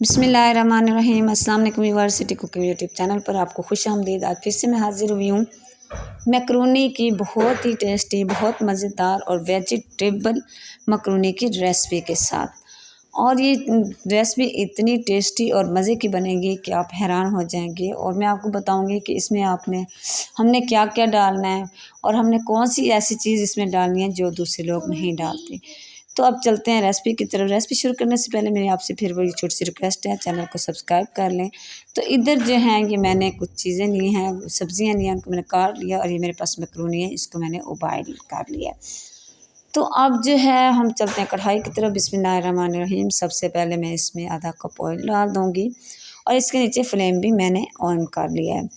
बिस्मिल्लाहिर्रहमानिर्रहीम। अस्सलाम वालेकुम यूनिवर्सिटी कुकिंग यूट्यूब चैनल पर आपको खुश आमदीद। आज फिर से मैं हाजिर हुई हूँ मैक्रोनी की बहुत ही टेस्टी, बहुत मज़ेदार और वेजिटेबल मकरूनी की रेसिपी के साथ। और ये रेसिपी इतनी टेस्टी और मज़े की बनेगी कि आप हैरान हो जाएंगे। और मैं आपको बताऊंगी कि इसमें हमने क्या क्या डालना है और हमने कौन सी ऐसी चीज़ इसमें डालनी है जो दूसरे लोग नहीं डालते। तो अब चलते हैं रेसिपी की तरफ। रेसिपी शुरू करने से पहले मेरी आपसे फिर वही छोटी सी रिक्वेस्ट है, चैनल को सब्सक्राइब कर लें। तो इधर जो है ये मैंने कुछ चीज़ें ली हैं, सब्जियां ली हैं, उनको मैंने काट लिया और ये मेरे पास मैक्रोनी है, इसको मैंने उबाल कर लिया। तो अब जो है हम चलते हैं कढ़ाई की तरफ। बिस्मिल्लाहिर्रहमानिर्रहीम। सबसे पहले मैं इसमें आधा कप ऑयल डाल दूँगी और इसके नीचे फ्लेम भी मैंने ऑन कर लिया है।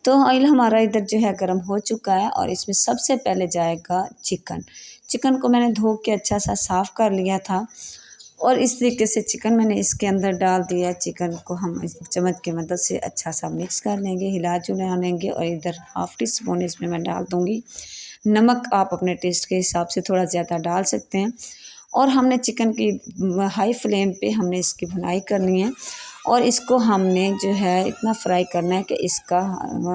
तो ऑयल हमारा इधर जो है गर्म हो चुका है और इसमें सबसे पहले जाएगा चिकन। चिकन को मैंने धो के अच्छा सा साफ़ कर लिया था और इस तरीके से चिकन मैंने इसके अंदर डाल दिया। चिकन को हम इस चम्मच की मदद से अच्छा सा मिक्स कर लेंगे, हिला जुला लेंगे। और इधर हाफ़ टी स्पून इसमें मैं डाल दूँगी नमक। आप अपने टेस्ट के हिसाब से थोड़ा ज़्यादा डाल सकते हैं। और हमने चिकन की हाई फ्लेम पे हमने इसकी भुनाई करनी है और इसको हमने जो है इतना फ्राई करना है कि इसका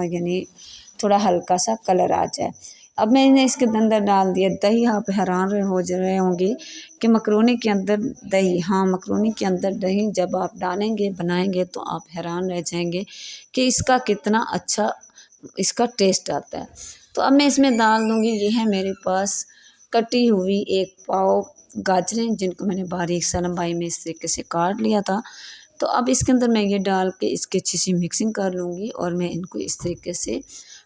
यानी थोड़ा हल्का सा कलर आ जाए। अब मैंने इसके अंदर डाल दिया दही। आप हैरान रहे होंगे कि मकरोनी के अंदर दही, हाँ मकरोनी के अंदर दही जब आप डालेंगे बनाएंगे तो आप हैरान रह जाएंगे कि इसका कितना अच्छा इसका टेस्ट आता है। तो अब मैं इसमें डाल दूँगी, ये है मेरे पास कटी हुई 1 पाव गाजरें, जिनको मैंने बारीक सा लंबाई में इस तरीके से काट लिया था। तो अब इसके अंदर मैं ये डाल के इसकी अच्छी सी मिक्सिंग कर लूँगी और मैं इनको इस तरीके से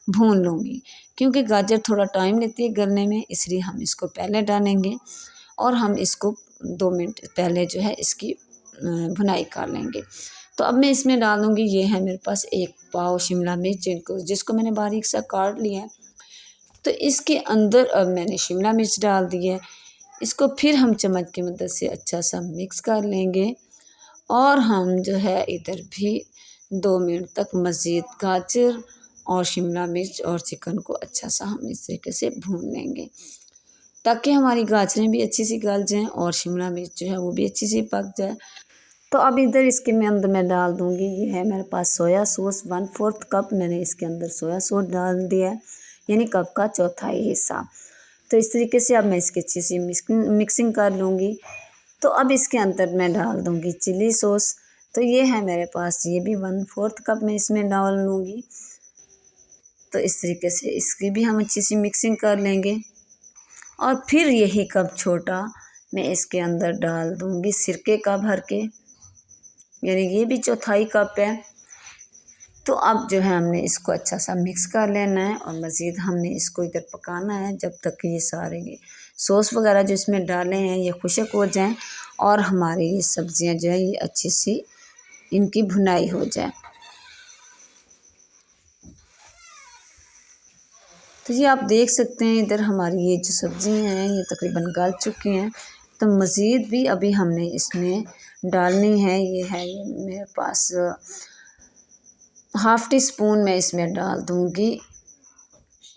भून लूँगी। क्योंकि गाजर थोड़ा टाइम लेती है गलने में, इसलिए हम इसको पहले डालेंगे और हम इसको 2 मिनट पहले जो है इसकी भुनाई कर लेंगे। तो अब मैं इसमें डालूँगी, ये है मेरे पास 1 पाव शिमला मिर्च, जिसको मैंने बारीक सा काट लिया है। तो इसके अंदर अब मैंने शिमला मिर्च डाल दी है। इसको फिर हम चम्मच की मदद से अच्छा सा मिक्स कर लेंगे और हम जो है इधर भी 2 मिनट तक मज़ीद गाजर और शिमला मिर्च और चिकन को अच्छा सा हम इस तरीके से भून लेंगे ताकि हमारी गाजरें भी अच्छी सी गल जाएं और शिमला मिर्च जो है वो भी अच्छी सी पक जाए। तो अब इधर इसके अंदर मैं डाल दूँगी, ये है मेरे पास सोया सॉस 1/4 कप मैंने इसके अंदर सोया सॉस डाल दिया है, यानी कप का चौथाई हिस्सा। तो इस तरीके से अब मैं इसकी अच्छी सी मिक्सिंग कर लूँगी। तो अब इसके अंदर मैं डाल दूँगी चिली सॉस। तो ये है मेरे पास, ये भी 1/4 कप मैं इसमें डाल लूँगी। तो इस तरीके से इसकी भी हम अच्छी सी मिक्सिंग कर लेंगे और फिर यही कप छोटा मैं इसके अंदर डाल दूँगी सिरके का भर के, यानी ये भी चौथाई कप है। तो अब जो है हमने इसको अच्छा सा मिक्स कर लेना है और मज़ीद हमने इसको इधर पकाना है जब तक कि ये सारे सॉस वगैरह जो इसमें डाले हैं ये खुशक हो जाएं और हमारी ये सब्ज़ियाँ जो है ये अच्छी सी इनकी भुनाई हो जाए। तो ये आप देख सकते हैं इधर हमारी ये जो सब्ज़ियाँ हैं ये तकरीबन गल चुकी हैं। तो मज़ीद भी अभी हमने इसमें डालनी है। ये है ये मेरे पास हाफ़ टी स्पून मैं इसमें डाल दूँगी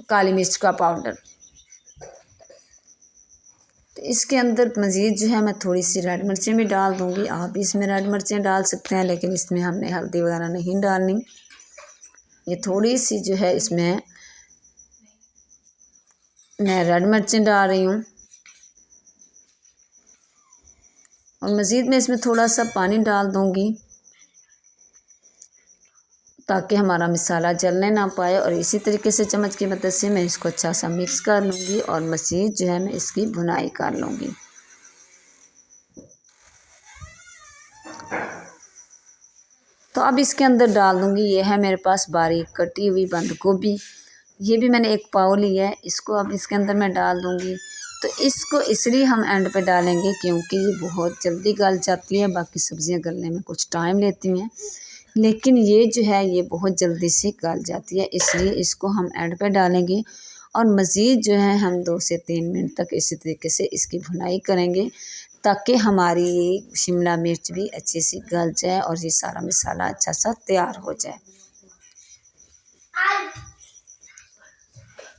काली मिर्च का पाउडर। तो इसके अंदर मज़ीद जो है मैं थोड़ी सी रेड मिर्चें भी डाल दूँगी। आप भी इसमें रेड मिर्चें डाल सकते हैं, लेकिन इसमें हमने हल्दी वगैरह नहीं डालनी। ये थोड़ी सी जो है इसमें मैं रेड मिर्चें डाल रही हूँ और मज़ीद मैं इसमें थोड़ा सा पानी डाल दूँगी ताकि हमारा मसाला जलने ना पाए। और इसी तरीके से चम्मच की मदद से मैं इसको अच्छा सा मिक्स कर लूँगी और मज़ीद जो है मैं इसकी भुनाई कर लूँगी। तो अब इसके अंदर डाल दूँगी, ये है मेरे पास बारीक कटी हुई बंद गोभी, ये भी मैंने 1 पाव लिया है। इसको अब इसके अंदर मैं डाल दूँगी। तो इसको इसलिए हम एंड पे डालेंगे क्योंकि ये बहुत जल्दी गल जाती है, बाकी सब्ज़ियाँ गलने में कुछ टाइम लेती हैं, लेकिन ये जो है ये बहुत जल्दी से गल जाती है, इसलिए इसको हम एंड पे डालेंगे। और मज़ीद जो है हम 2 से 3 मिनट तक इसी तरीके से इसकी भुनाई करेंगे ताकि हमारी ये शिमला मिर्च भी अच्छी सी गल जाए और ये सारा मसाला अच्छा सा तैयार हो जाए।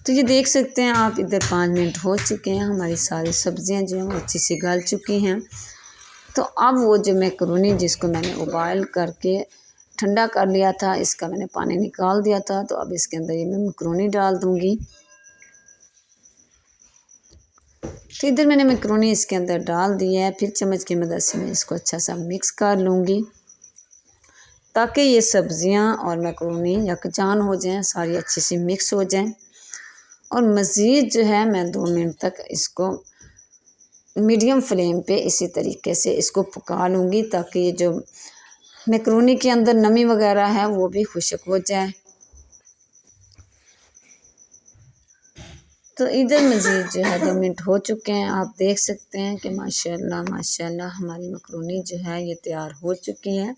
तो ये देख सकते हैं आप इधर 5 मिनट हो चुके हैं, हमारी सारी सब्ज़ियां जो हैं वो अच्छी सी गल चुकी हैं। तो अब वो जो मैक्रोनी जिसको मैंने उबाल करके ठंडा कर लिया था, इसका मैंने पानी निकाल दिया था, तो अब इसके अंदर ये मैं मैक्रोनी डाल दूँगी। तो इधर मैंने मैक्रोनी इसके अंदर डाल दी है। फिर चम्मच की मदद से मैं इसको अच्छा सा मिक्स कर लूँगी ताकि ये सब्ज़ियाँ और मैक्रोनी यकजान हो जाएं, सारी अच्छी सी मिक्स हो जाएं। और मज़ीद जो है मैं 2 मिनट तक इसको मीडियम फ्लेम पे इसी तरीके से इसको पका लूँगी ताकि ये जो मैक्रोनी के अंदर नमी वगैरह है वो भी खुश्क हो जाए। तो इधर मज़ीद जो है 2 मिनट हो चुके हैं। आप देख सकते हैं कि माशाल्लाह माशाल्लाह हमारी मैक्रोनी जो है ये तैयार हो चुकी है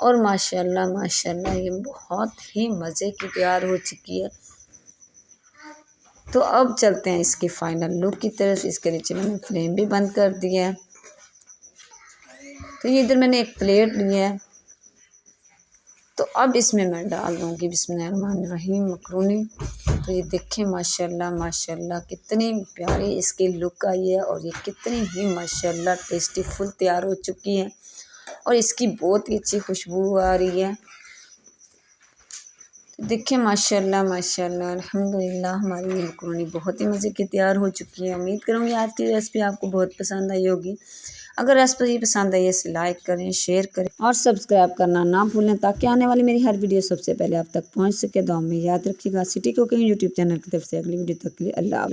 और माशाल्लाह माशाल्लाह ये बहुत ही मज़े की तैयार हो चुकी है। तो अब चलते हैं इसकी फ़ाइनल लुक की तरफ। इसके नीचे मैंने फ्लेम भी बंद कर दिया है। तो ये इधर मैंने एक प्लेट ली है, तो अब इसमें मैं डाल दूँगी बिस्मिल्लाहिर्रहमानिर्रहीम मैक्रोनी। तो ये देखें माशाल्लाह माशाल्लाह कितनी प्यारी इसकी लुक आई है और ये कितनी ही माशाल्लाह टेस्टी फुल तैयार हो चुकी है और इसकी बहुत ही अच्छी खुशबू आ रही है। तो देखिए माशाल्लाह माशाल्लाह अल्हम्दुलिल्लाह हमारी मैक्रोनी बहुत ही मज़े की तैयार हो चुकी है। उम्मीद करूँगी आज की रेसिपी आपको बहुत पसंद आई होगी। अगर रेसिपी पसंद आई है इसे लाइक करें, शेयर करें और सब्सक्राइब करना ना भूलें ताकि आने वाली मेरी हर वीडियो सबसे पहले आप तक पहुंच सके। दुआ में याद रखिएगा। सिटी कुकिंग यूट्यूब चैनल की तरफ से अगली वीडियो तक के लिए अल्लाह।